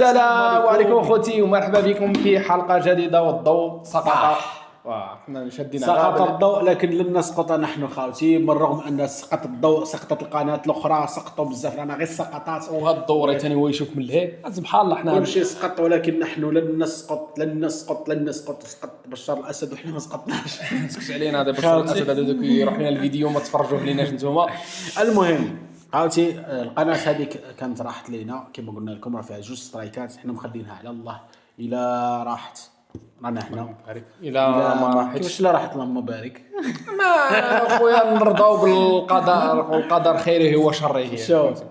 السلام عليكم اخوتي ومرحبا بكم في حلقه جديده. والضوء سقط وحنا شدينا سقط الضوء لكن لن نسقط نحن خاوتي، بالرغم ان سقط الضوء سقطت القناه الاخرى، سقطوا بزاف، رانا غير سقطات وهذا الدور ثاني هو يشوف من الهي سبحان الله. حنا كل شيء سقط ولكن نحن لن نسقط. سقط بشار الاسد وحنا ما سقطناش. سكت علينا هذا بشار الاسد، هذا دوك يروح لنا الفيديو ما تفرجوه ليناش نتوما. المهم خاوتي القناه هذيك كانت راحت لينا كما قلنا لكم، راه فيها جوج سترايكات، حنا مخدينها على الله الى راحت رانا حنا الى ما راحتش. كيفاش لا راحت اللهم بارك. ما خويا نرضاو بالقدر والقدر خيره وشره. شوف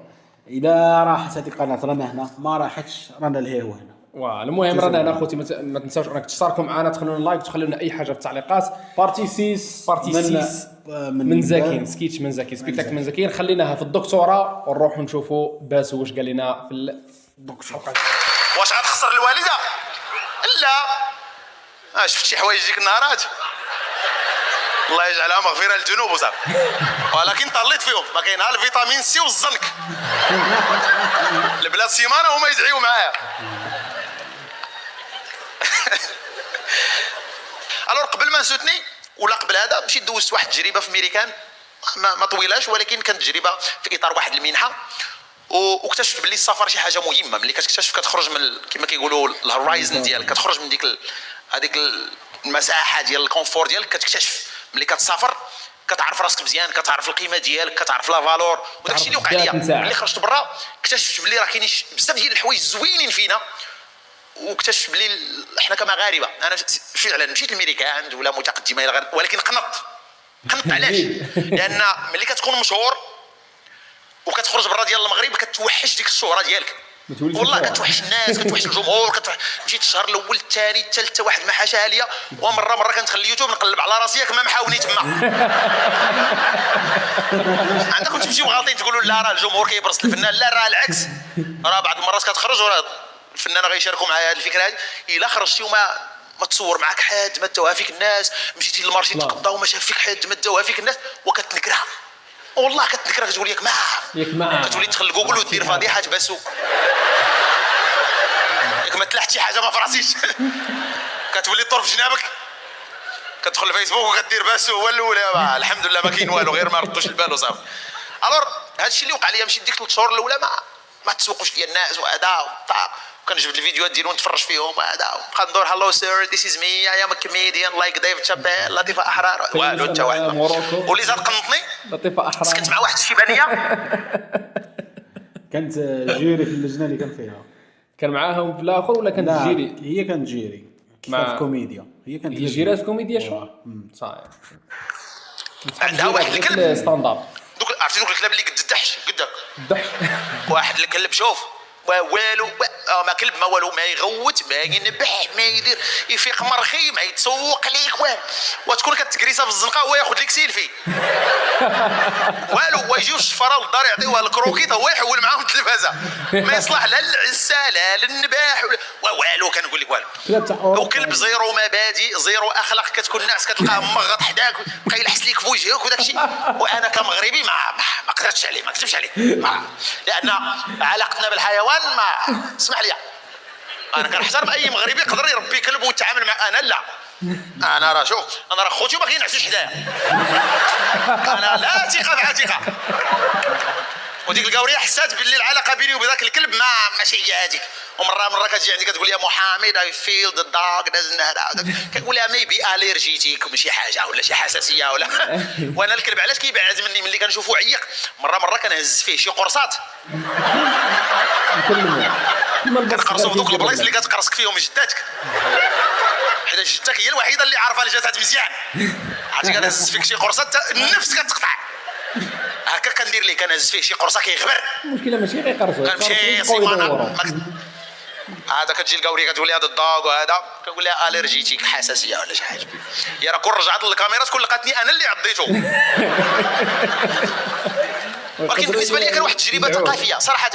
الى راحت هذيك القناه رانا هنا، ما راحتش رانا لهيه هنا. المهم رانا هنا اخوتي، ما تنساوش انك تشتركوا معنا، تخلونا لايك، تخلوا لنا اي حاجه في التعليقات. بارتي 6 من زاكين سكيتش من زاكين سبيكتاكل من زاكين. خليناها في الدكتوره ونروحوا نشوفوا باسو واش قال لنا في الدكتوره. واش غتخسر الوالده؟ لا شفت شي حوايج ديك النهارات الله يجعلها مغفره للذنوب وصافي، ولكن طليت فيهم ما كاين ها الفيتامين سي والزنك. البلاد سيمانه هما يدعيو معايا. الور قبل ما نسوتني ولا قبل هذا مشيت دوزت واحد التجربه في ميريكان، ما طويلاش ولكن كانت تجربه في اطار واحد المنحه، واكتشفت باللي السفر شي حاجه مهمه. ملي كتكتشف كتخرج من كما كيقولوا الهورايزن ديالك، كتخرج من هذيك المساحه ديال الكونفور ديالك، كتكتشف ملي كتسافر كتعرف راسك مزيان، كتعرف القيمه ديالك، كتعرف لا فالور. وداكشي اللي وقع ليا ملي خرجت برا، اكتشفت باللي راه كاينين بزاف ديال الحوايج زوينين فينا، واكتشف بلي احنا كمغاربه. انا فعلا مشيت للميريكان ولا متقدمه الى غير، ولكن قنطت علاش؟ لان ملي كتكون مشهور وكتخرج برا ديال المغرب كتوحش ديك الشهره ديالك، والله كتوحش الناس، كتوحش الجمهور. مشيت الشهر الاول الثاني الثالث واحد ما حاشاها ليا، ومره كندخل اليوتيوب نقلب على راسي كما محاوني تما. عندكم تمشيو غالطين تقولوا لا راه الجمهور كيبرص الفنان، لا راه العكس. راه بعض المرات كتخرج وراه الفنان غيشاركوا معايا هذه الفكره هذه. الا خرجتي وما تصور معك حد، ما داوها فيك الناس، مشيتي للمارشي تقضى وما شاف فيك حد، ما داوها فيك الناس، وكتنكرها والله كتنكرها، كتقول ياك ما كتولي تدخل لجوجل ودير فضيحه باسو، ياك ما تلاحت شي حاجه ما فراسيش. كتولي طور في جنابك، كتدخل الفيسبوك وكدير باسو هو الاولى. الحمد لله ما كاين والو، غير ما ردوش البال وصافي. الور هادشي اللي وقع لي، مشيت ديك 3 شهور الاولى ما تسوقوش ديال الناس وهذا، كنجبد الفيديوهات ديالو ونتفرج فيهم وهذا، وبقى ندور هالو سير ذيس از مي اي ام كوميديان لايك ديفيد شابيل لطيفه احرار والو حتى واحد. واللي زاد قنطني لطيفه احرار، سكنت مع واحد الشيبانيه كانت جيري في اللجنه اللي كان فيها. كان معاهم في الاخر ولا كانت جيري؟ هي كانت جيري كيف كوميديا، هي كانت جيرات كوميديا شو صاير. عندها واحد الكلب ستاندارد، عرفتي دوك الكلاب اللي قد الدحش قدك الدحش. واحد الكلب شوف والو ما كلب ما والو، ما يغوت ما ينبح ما يدير، يفيق مرخي ما يتسوق ليك والو، وتكون كتكريسه في الزنقه هو ياخذ لك سيلفي والو، ويجيو الشفره للدار يعطيوها الكروكيط هو يحول معاهم التلفازه، ما يصلح لا للعسه لا للنباح والو. كنقول لك والو، وكلب زيرو مبادئ زيرو اخلاق، كتكون الناس كتلقاه مغط حداك بقى يلحس ليك في وجهك وداك الشيء. وانا كمغربي ما قدرتش عليه، ما كذبش عليه، لان علاقتنا بالحيوان ما اسمح لي. انا كنحترم اي مغربي يقدر يربي كلب ويتعامل مع، انا لا. انا راه شوف، انا راه خوتي باغيين يعيشوا حدايا، انا لا ثقه مع ثقه. وديك القوريه حسات باللي العلاقه بيني وبين ذاك الكلب ماشي هي هذيك. ومره كتجي عندي كتقول لي يا محمد اي فيل ذا دوغ دازنت هذا، كنقول لها ميبي اليرجيتيك ولا شي حاجه ولا شي حساسيه ولا. وانا الكلب علاش كيبعد مني؟ ملي كنشوفو عيق مره كنهز فيه شي قرصات، كنقرصو في دوك البلايص اللي كتقرصك فيهم جداتك، حيت جدتك هي الوحيده اللي عارفه الجسد مزيان. عرفتي كنهز فيك شي قرصات النفس كتقطع هكا، كندير ليه كنهز فيه شي قرصه كيغبر. المشكله ماشي غير قرصه، كنمشي سيمانه هذا كتجي القوريه كتقول لي هذا الدوغ وهذا، كنقول لها الرجيتيك حساسيه ولا شي حاجه. يا راه كون رجعت للكاميرا تكون لقاتني انا اللي عضيته. ولكن بالنسبه لي كان واحد التجربه ثقافيه صراحه.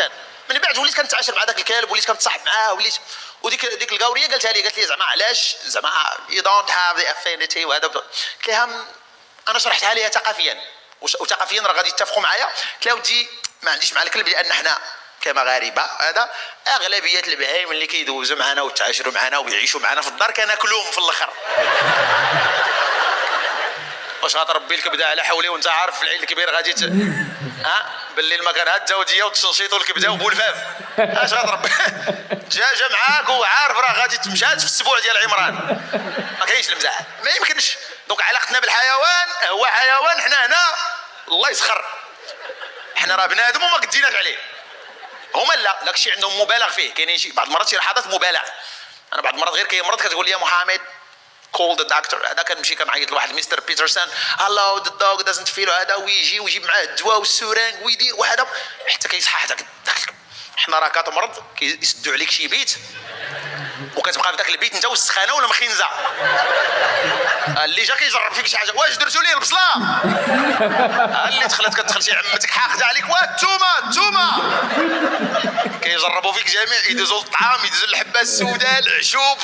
من بعد وليت كنتعاشر مع ذاك الكلب، وليت كنتصاحب معاه، وليت وديك القوريه قالت لي زعما علاش زعما يو دونت هاف ذا افينيتي وهذا. قلت لها انا شرحتها ليها ثقافيا، وثقافيا راه غادي يتفقوا معايا. قلت لها ودي ما عنديش مع الكلب لان حنا كمغاربه هذا اغلبيه البهايم اللي كيدوزوا معنا وتعاشروا معنا ويعيشوا معنا في الدار كناكلوهم في الاخر. واش غتربي الكبده على حولي وانت عارف في العيد الكبير غادي بالليل ما كان هاد الزوجيه وتشنشيط الكبده وبولفاف، اش غتربي؟ دجاجه معاك وعارف راه غادي تمشات في السبوع ديال عمران، ما كاينش المزاح، ما يمكنش. دونك علاقتنا بالحيوان هو حيوان، حنا هنا الله يسخر، حنا راه بنادم وما قديناش عليه. هما لا داكشي عندهم مبالغ فيه، كاينين شي بعض المرات شي لحظات مبالغ. انا بعض المرات غير كيمرض كتقول لي محمد call the doctor، هذا كنمشي كنعيط لواحد مستر بيترسون hello the dog doesn't feel هذا، ويجي ويجيب معاه الدواء والسورانغ ويدير وهذا حتى كيصحى داك. حنا راه كتمرض كيسدوا عليك شي بيت وكتبقى في داك البيت انت والسخانه ولا مخنزه. اللي جا كيجرب فيك شي حاجه، واش درتوا ليه البصله؟ اللي دخلت كتدخل شي عمتك حاقده عليك، الثومه كيجربوا فيك جميع، يدوزوا الطعام، يدوزوا الحبه السوداء، العشوب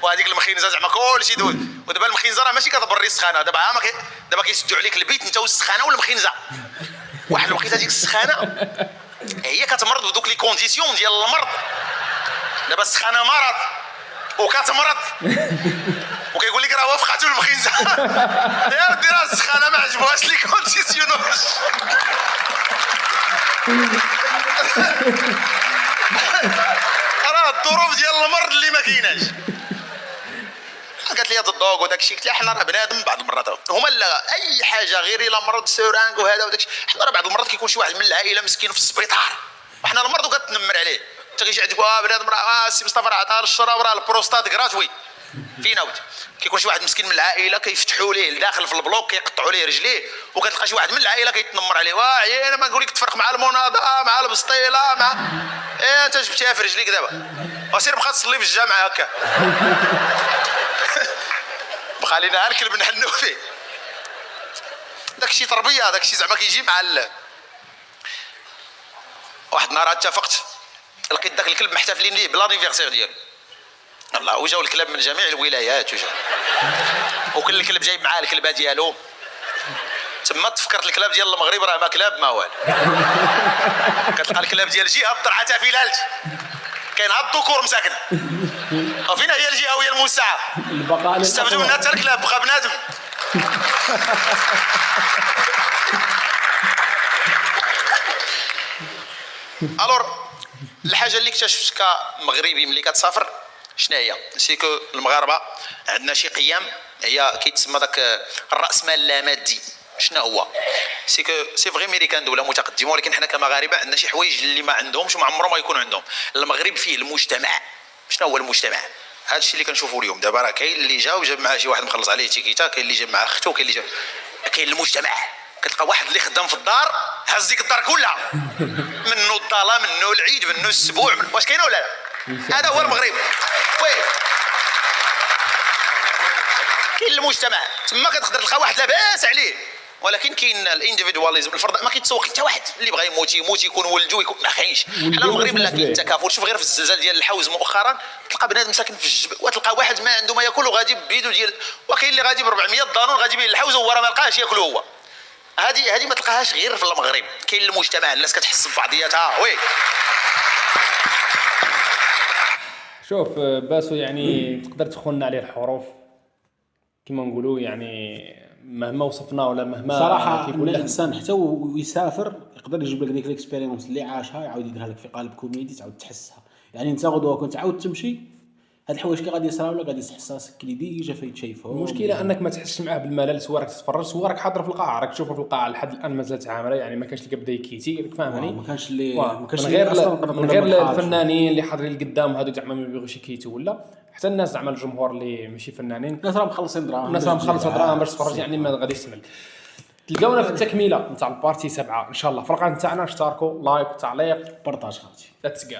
وهذيك المخنزه زعما كلشي دوز. ودابا المخنزه راه ماشي كتبري السخانه، دابا كيسدوا عليك البيت انت والسخانه والمخنزه. واحد الوقيته هذيك السخانه هي كتمرض بدوك لي كونديسيون ديال المرض. دابا السخانه مرض وكتمرض وكيقول لك راه وافقاتو المخنزه. يا ودي راه السخانه ما عجبوهاش لي كونديسيون. راه الظروف ديال المرض اللي ما كايناش. قالت لي هذا الدوغ وداك الشيء، قلت لها حنا راه بنادم بعض المرات هما لا اي حاجه غير الا مرض سورانغ وهذا وداك الشيء. حنا راه بعض المرات كيكون شي واحد من العائله مسكين في السبيطار وحنا المرض وكتنمر عليه، انت كيجي عندك بنادم راه السي مصطفى راه عطاه الشراب راه البروستات كراتوي فينا ود. كيكون شي واحد مسكين من العائله كيفتحوا ليه لداخل في البلوك كيقطعوا ليه رجليه، وكتلقى شي واحد من العائله كيتنمر عليه، واه انا ما نقول لك تفرق مع المناضه مع البسطيله مع انت جبتيها في رجليك دابا وسير بقى تصلي في الجامع هكا. بقى لينا الكلب نحنو فيه. داكشي تربيه، داكشي زعما كيجي مع واحد النهار اتفقت لقيت داك الكلب محتفلين ليه بلانيفيرسير ديالو، الله وجاو الكلاب من جميع الولايات وكل الكلب جايب معاه الكلبه ديالو. تما تفكرت الكلاب ديال المغرب راه ما كلاب ما والو. كتلقى الكلاب ديال الجهه الضرعه حتى في لالت كاين هاد الذكور مساكنه، وفينا هي الجهه وهي الموسعه استفدوا منها حتى الكلاب بقى بنادم. الور الحاجه اللي اكتشفت كمغربي ملي كتسافر شنو هي؟ سيكو المغاربه عندنا شي قيم هي كيتسمى داك الراسمال اللامادي. شنو هو؟ سيكو سي فغي ميريكان دوله متقدمه، ولكن حنا كمغاربه عندنا شي حوايج اللي ما عندهمش وما عمره ما يكون عندهم. المغرب فيه المجتمع. شنو هو المجتمع؟ هذا الشيء اللي كنشوفوا اليوم دابا راه كاين اللي جا وجاب معاه شي واحد مخلص عليه تيكيتا، كاين اللي جاب معاه اختو، كاين اللي جاب، كاين المجتمع. كتلقى واحد اللي خدام في الدار هز ديك الدار كلها، منه الظلام منه العيد منه السبوع واش كاين ولا لا؟ هذا هو المغرب. وي كاين المجتمع تما كتقدر تلقى واحد لاباس عليه، ولكن كاين الانديفيدواليزم الفرد ما كيتسوق حتى واحد اللي بغى يموت يكون ولدو يكون ما كاينش. حنا المغرب لا كاين التكافل. شوف غير في الزلزال ديال الحوز مؤخرا تلقى بنادم ساكن في الجبل وتلقى واحد ما عنده ما ياكل وغادي بيدو ديال، وكاين اللي غادي ب 400 دانون غادي بيه الحوز وهو راه ما لقاهش ياكل هو. هذه ما تلقاهاش غير في المغرب. كاين المجتمع الناس كتحس ببعضياتها. وي شوف باسو يعني تقدر تخوننا عليه الحروف كما نقولوا، يعني مهما وصفنا ولا مهما صراحه ان الانسان حتى ويسافر يقدر يجيب لك ديك الاكسبيريونس اللي عاشها يعاود يديرها لك في قالب كوميدي تعاود تحسها. يعني انت غدوه كنت عاود تمشي هاد الحوايج كي غادي يصراو لك غادي تحس راسك كي ديجا فيتشايفهم. المشكله انك ما تحسش معاه بالملل، سواء راك تتفرج سواء راك حاضر في القاعه، راك تشوفه في القاعه لحد الان مازالت عامره، يعني ما كانش اللي كبدا يكيتي راك فاهمني. ما كانش اللي من غير الفنانين اللي حاضرين القدام هادو زعما ما بيبغيوش يكيتوا، ولا حتى الناس زعما الجمهور اللي ماشي فنانين الناس راه مخلصين دراهم، الناس راه مخلصه دراهم باش تفرج، يعني ما غاديش تمل. تلقاونا في التكميله نتاع البارتي 7 ان شاء الله في القناه تاعنا. اشتركوا لايك تعليق بارطاج خاوتي. ليتس جو.